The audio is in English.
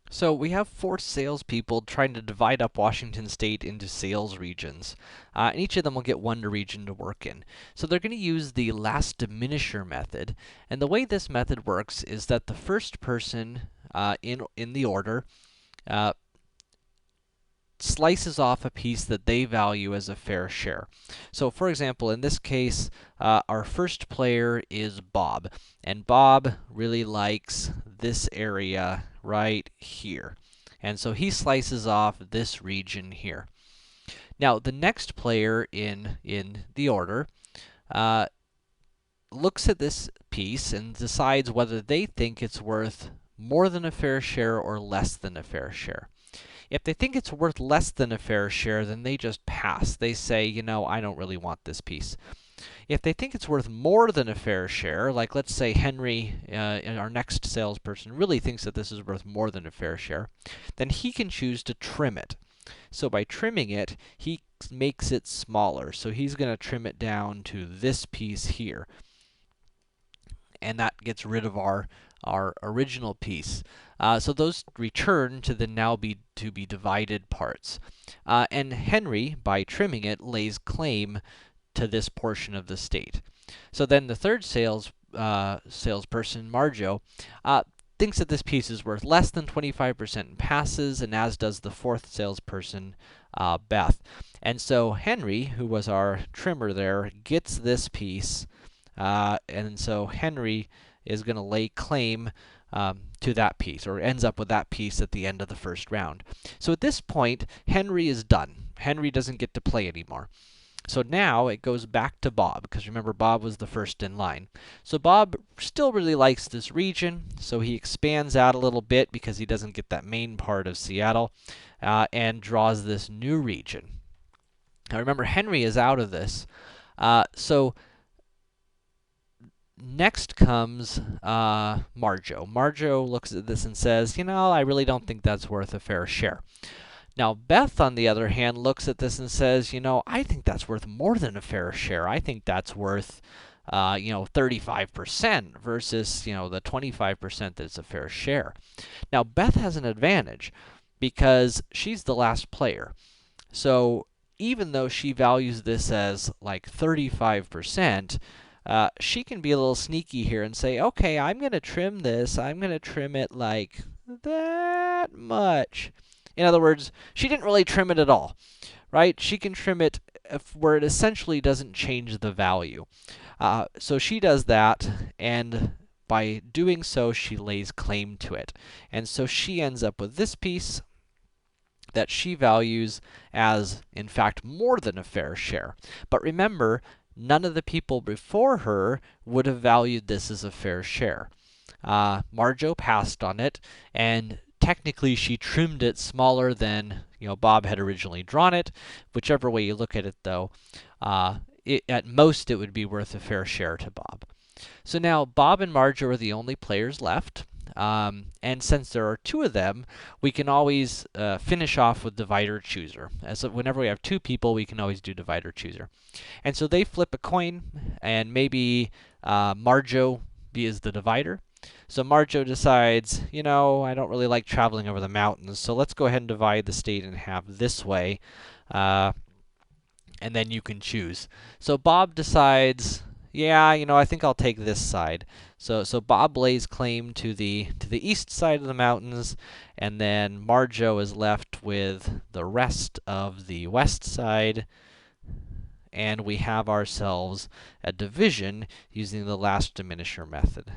So we have 4 salespeople trying to divide up Washington State into sales regions. And each of them will get one region to work in. So they're going to use the Last-Diminisher Method. And the way this method works is that the first person in the order uh, slices off a piece that they value as a fair share. So for example, in this case, our first player is Bob, and Bob really likes this area right here. And so he slices off this region here. Now, the next player in the order looks at this piece and decides whether they think it's worth more than a fair share or less than a fair share. If they think it's worth less than a fair share, then they just pass. They say, you know, I don't really want this piece. If they think it's worth more than a fair share, like let's say Henry, our next salesperson, really thinks that this is worth more than a fair share, then he can choose to trim it. So by trimming it, he makes it smaller. So he's going to trim it down to this piece here. And that gets rid of our original piece. So those return to the now to be divided parts. And Henry, by trimming it, lays claim to this portion of the state. So then the third salesperson, Marjo, thinks that this piece is worth less than 25% and passes, and as does the fourth salesperson, Beth. And so Henry, who was our trimmer there, gets this piece, and so Henry is going to lay claim to that piece, or ends up with that piece at the end of the first round. So at this point, Henry is done. Henry doesn't get to play anymore. So now it goes back to Bob, because remember, Bob was the first in line. So Bob still really likes this region, so he expands out a little bit because he doesn't get that main part of Seattle, and draws this new region. Now remember, Henry is out of this. So next comes Marjo. Marjo looks at this and says, you know, I really don't think that's worth a fair share. Now, Beth, on the other hand, looks at this and says, you know, I think that's worth more than a fair share. I think that's worth, 35% versus, the 25% that's a fair share. Now, Beth has an advantage because she's the last player. So even though she values this as like 35%, she can be a little sneaky here and say, okay, I'm going to trim this. I'm going to trim it like that much. In other words, she didn't really trim it at all, right? She can trim it where it essentially doesn't change the value. So she does that, and by doing so, she lays claim to it. And so she ends up with this piece that she values as, in fact, more than a fair share. But remember, none of the people before her would have valued this as a fair share. Marjo passed on it, and technically she trimmed it smaller than Bob had originally drawn it. Whichever way you look at it, though, at most it would be worth a fair share to Bob. So now Bob and Marjo are the only players left. And since there are 2 of them, we can always finish off with divider chooser. Whenever we have 2 people, we can always do divider chooser. And so they flip a coin, and maybe Marjo is the divider. So Marjo decides, I don't really like traveling over the mountains, so let's go ahead and divide the state in half this way, and then you can choose. So Bob decides, yeah, I think I'll take this side. So Bob lays claim to the east side of the mountains, and then Marjo is left with the rest of the west side, and we have ourselves a division using the Last-Diminisher method.